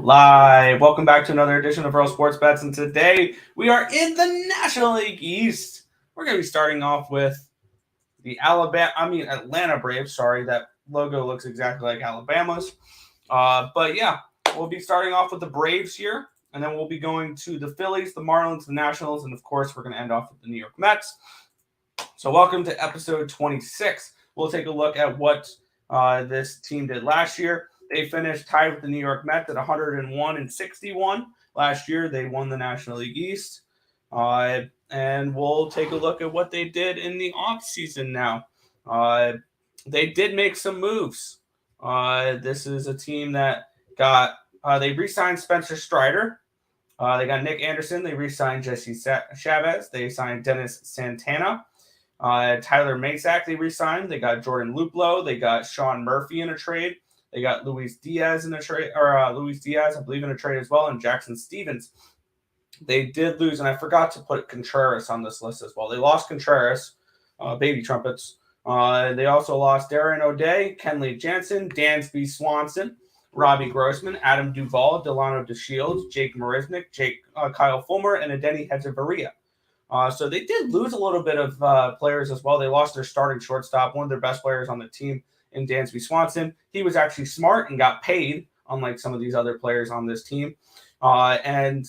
live. Welcome back to another edition of Earle Sports Bets, and today we are in the National League East. We're going to be starting off with the Atlanta Braves. Sorry, that logo looks exactly like Alabama's. But yeah, we'll be starting off with the Braves here, and then we'll be going to the Phillies, the Marlins, the Nationals, and of course, we're going to end off with the New York Mets. So welcome to episode 26. We'll take a look at what this team did last year. They finished tied with the New York Mets at 101-61. Last year, they won the National League East. And we'll take a look at what they did in the offseason now. They did make some moves. This is a team that got they re-signed Spencer Strider. They got Nick Anderson. They re-signed Jesse Chavez. They signed Dennis Santana. Tyler Matzak they re-signed. They got Jordan Luplow. They got Sean Murphy in a trade. They got Luis Diaz in a trade, Luis Diaz, I believe, in a trade as well, and Jackson Stevens. They did lose, and I forgot to put Contreras on this list as well. They lost Contreras, baby trumpets. They also lost Darren O'Day, Kenley Jansen, Dansby Swanson, Robbie Grossman, Adam Duvall, Delano DeShields, Jake Marisnick, Kyle Fulmer, and Adeni Hechavarria. So they did lose a little bit of players as well. They lost their starting shortstop, one of their best players on the team, in Dansby Swanson. He was actually smart and got paid, unlike some of these other players on this team. And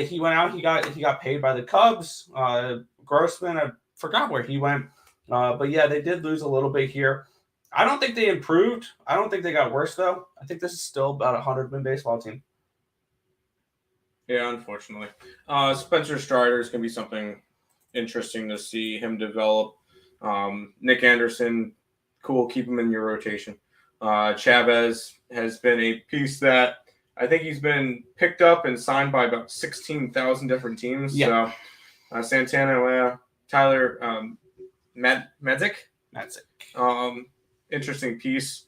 he went out. He got paid by the Cubs. Grossman, I forgot where he went. But yeah, they did lose a little bit here. I don't think they improved. I don't think they got worse, though. I think this is still about a 100-win baseball team. Yeah, unfortunately. Spencer Strider is going to be something interesting to see him develop. Nick Anderson, cool, keep him in your rotation. Chavez has been a piece that I think he's been picked up and signed by about 16,000 different teams. Yeah. So Santana, Tyler Matzak. Interesting piece.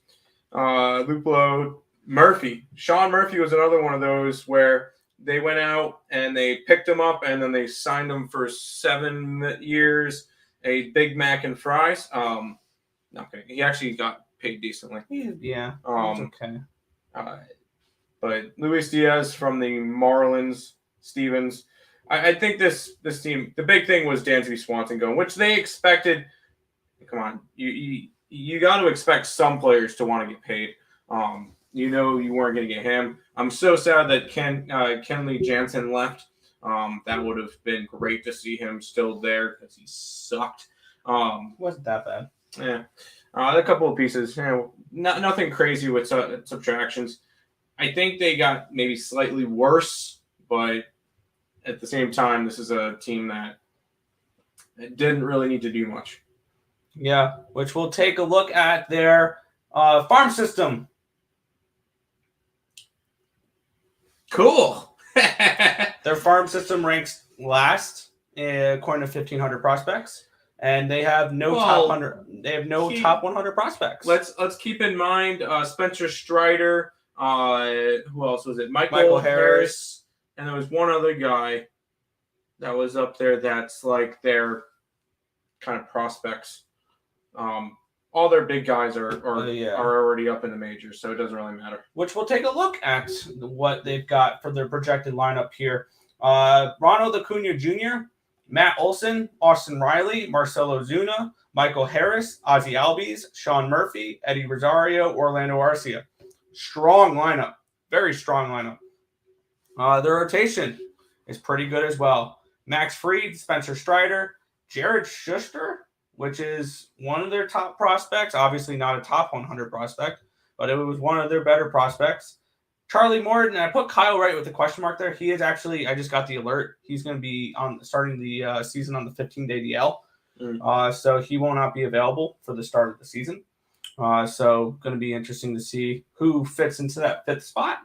Luplow, Murphy. Sean Murphy was another one of those where they went out and they picked him up and then they signed him for 7 years, a Big Mac and fries. Not kidding. He actually got paid decently. Yeah. Okay. But Luis Diaz from the Marlins, Stevens. I think this team, the big thing was Dansby Swanson going, which they expected. Come on, you got to expect some players to want to get paid. You weren't going to get him. I'm so sad that Kenley Jansen left. That would have been great to see him still there because he sucked. Wasn't that bad. Yeah. A couple of pieces. Nothing crazy with subtractions. I think they got maybe slightly worse, but at the same time, this is a team that didn't really need to do much. Yeah, which we'll take a look at their farm system. Cool. Their farm system ranks last according to 1,500 prospects, and they have no top 100. They have no top 100 prospects. Let's keep in mind Spencer Strider. Who else was it? Michael Harris, and there was one other guy that was up there. That's like their kind of prospects. All their big guys are already up in the majors, so it doesn't really matter. Which we'll take a look at what they've got for their projected lineup here. Ronald Acuna Jr., Matt Olson, Austin Riley, Marcelo Zuna, Michael Harris, Ozzie Albies, Sean Murphy, Eddie Rosario, Orlando Arcia. Strong lineup. Very strong lineup. Their rotation is pretty good as well. Max Fried, Spencer Strider, Jared Schuster, which is one of their top prospects. Obviously not a top 100 prospect, but it was one of their better prospects. Charlie Morton, I put Kyle Wright with the question mark there. He is actually, I just got the alert. He's going to be starting the season on the 15-day DL. So he will not be available for the start of the season. So going to be interesting to see who fits into that fifth spot.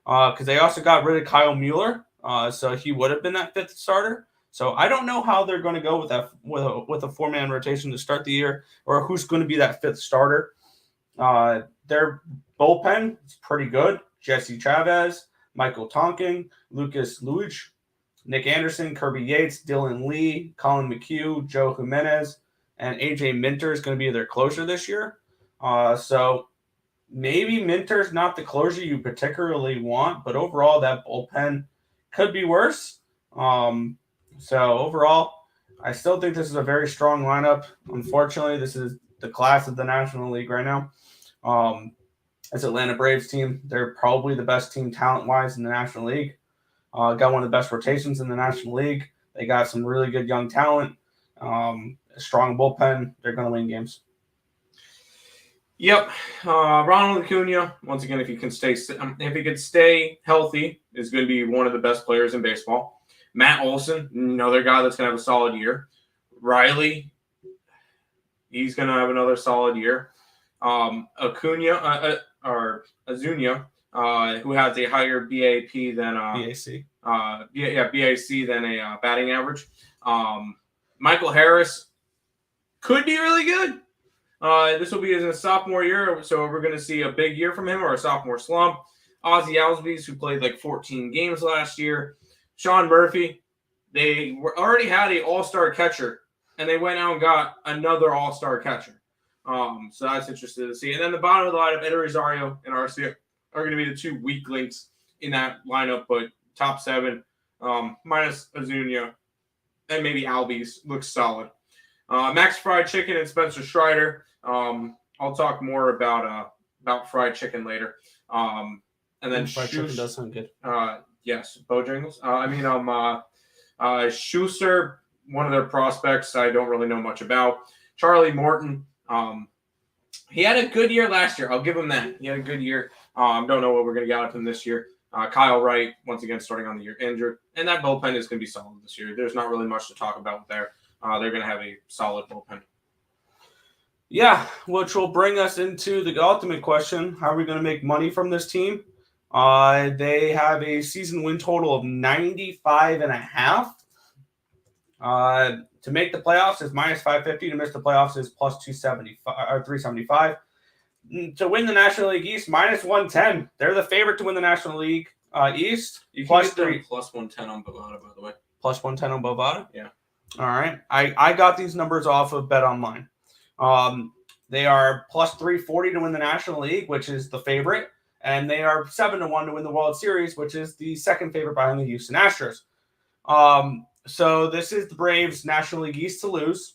Because they also got rid of Kyle Mueller. So he would have been that fifth starter. So I don't know how they're going to go with that with a 4-man rotation to start the year, or who's going to be that fifth starter. Their bullpen is pretty good. Jesse Chavez, Michael Tonkin, Lucas Luij, Nick Anderson, Kirby Yates, Dylan Lee, Colin McHugh, Joe Jimenez, and AJ Minter is going to be their closer this year. So maybe Minter's not the closure you particularly want, but overall that bullpen could be worse. So overall, I still think this is a very strong lineup. Unfortunately, this is the class of the National League right now. This Atlanta Braves team, they're probably the best team talent-wise in the National League. Got one of the best rotations in the National League. They got some really good young talent, a strong bullpen. They're going to win games. Yep, Ronald Acuna. Once again, if he could stay healthy, is going to be one of the best players in baseball. Matt Olson, another guy that's going to have a solid year. Riley, he's going to have another solid year. Acuna who has a higher BAP than BAC. BAC than a batting average. Michael Harris could be really good. This will be his sophomore year, so we're going to see a big year from him or a sophomore slump. Ozzie Albies, who played like 14 games last year. Sean Murphy, they already had an all-star catcher, and they went out and got another all-star catcher. So that's interesting to see. And then the bottom of the lineup, Eder Rosario and Arcia are going to be the two weak links in that lineup, but top 7, minus Azuña and maybe Albies, looks solid. Max Fried Chicken and Spencer Strider. I'll talk more about fried chicken later. And then fried chicken does sound good. Yes, Bojangles. Schuster, one of their prospects I don't really know much about. Charlie Morton. He had a good year last year. I'll give him that. He had a good year. Don't know what we're going to get out of him this year. Kyle Wright, once again, starting on the year injured. And that bullpen is going to be solid this year. There's not really much to talk about there. They're going to have a solid bullpen. Yeah, which will bring us into the ultimate question. How are we going to make money from this team? They have a season win total of 95.5. To make the playoffs is minus 550. To miss the playoffs is plus 275 or 375. To win the National League East, minus 110. They're the favorite to win the National League East. You can plus get them 3. plus 110 on Bovada, by the way. Plus 110 on Bovada? Yeah. All right. I got these numbers off of Bet Online. They are plus 340 to win the National League, which is the favorite. And they are 7-1 to win the World Series, which is the second favorite behind the Houston Astros. So this is the Braves' National League East to lose.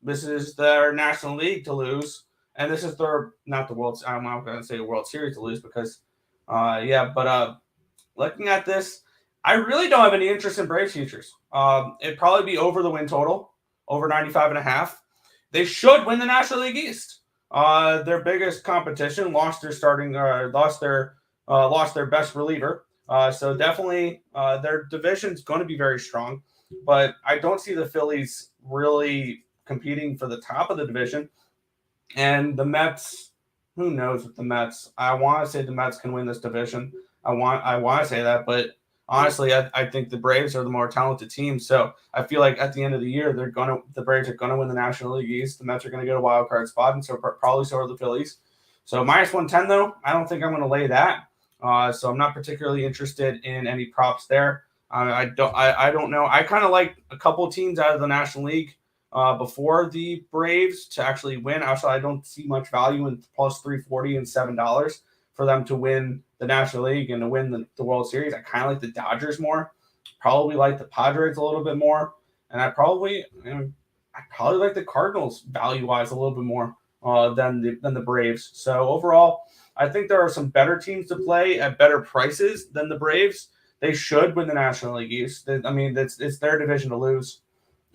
This is their National League to lose. And this is their, not the World, I'm not going to say World Series to lose because, looking at this, I really don't have any interest in Braves futures. It'd probably be over the win total, over 95.5. They should win the National League East. Their biggest competition lost their best reliever. So definitely their division's going to be very strong. But I don't see the Phillies really competing for the top of the division. And the Mets, who knows with the Mets? I want to say the Mets can win this division. I want to say that, but honestly, I think the Braves are the more talented team. So I feel like at the end of the year, the Braves are gonna win the National League East. The Mets are gonna get a wild card spot, and so probably so are the Phillies. So minus 110 though, I don't think I'm gonna lay that. So I'm not particularly interested in any props there. I don't know. I kind of like a couple teams out of the National League before the Braves to actually win. Also, I don't see much value in plus 340 and $7 for them to win the National League and to win the World Series. I kind of like the Dodgers more. Probably like the Padres a little bit more. And I probably like the Cardinals value-wise a little bit more than the Braves. So overall, I think there are some better teams to play at better prices than the Braves. They should win the National League East. It's their division to lose.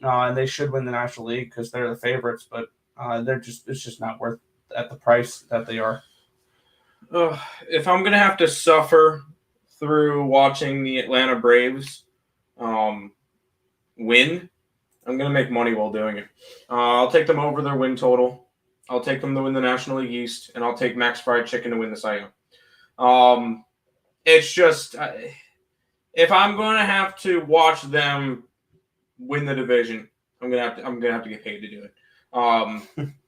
And they should win the National League because they're the favorites, but it's just not worth at the price that they are. If I'm gonna have to suffer through watching the Atlanta Braves win, I'm gonna make money while doing it. I'll take them over their win total. I'll take them to win the National League East, and I'll take Max Fried Chicken to win the Cy Young. It's just if I'm gonna have to watch them win the division, I'm gonna have to get paid to do it.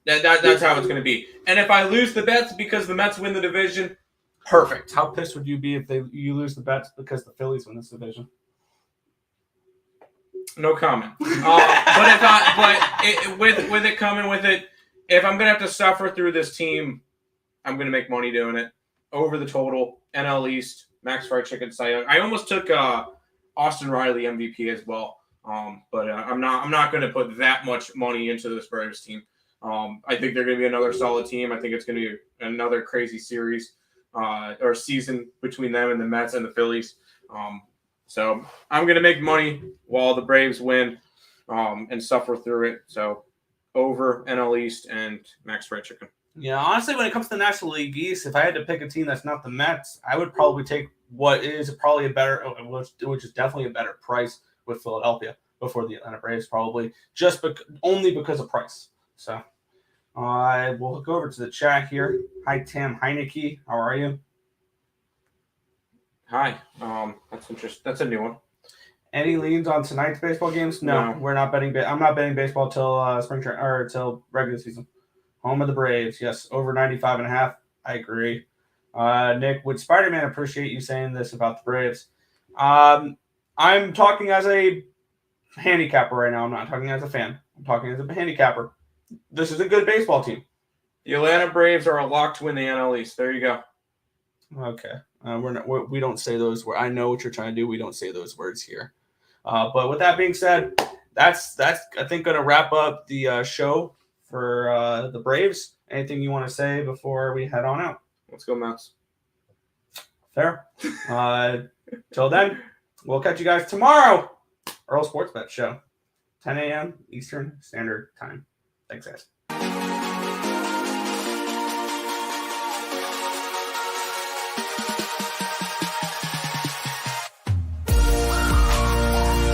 That's how it's going to be. And if I lose the bets because the Mets win the division, perfect. How pissed would you be if you lose the bets because the Phillies win this division? No comment. With it coming with it, if I'm going to have to suffer through this team I'm going to make money doing it. Over the total, NL East, Max Fried Chicken, Cy Young. I almost took Austin Riley MVP as well, but I'm not going to put that much money into this Braves team. I think they're going to be another solid team. I think it's going to be another crazy series or season between them and the Mets and the Phillies. So I'm going to make money while the Braves win and suffer through it. So over NL East and Max Fried Chicken. Yeah, honestly, when it comes to the National League East, if I had to pick a team that's not the Mets, I would probably take what is probably a better, which is definitely a better price with Philadelphia before the Atlanta Braves, probably only because of price. So we'll go over to the chat here. Hi, Tim Heineke. How are you? Hi. That's interesting. That's a new one. Any leans on tonight's baseball games? No. We're not betting. I'm not betting baseball till spring or till regular season. Home of the Braves. Yes, over 95.5. I agree. Nick, would Spider-Man appreciate you saying this about the Braves? I'm talking as a handicapper right now. I'm not talking as a fan. I'm talking as a handicapper. This is a good baseball team. The Atlanta Braves are a lock to win the NL East. There you go. Okay. We don't say those words. I know what you're trying to do. We don't say those words here. But with that being said, that's I think going to wrap up the show for the Braves. Anything you want to say before we head on out? Let's go, Mets. Fair. Till then, we'll catch you guys tomorrow. Earle Sports Bet Show, 10 a.m. Eastern Standard Time. Thanks, guys.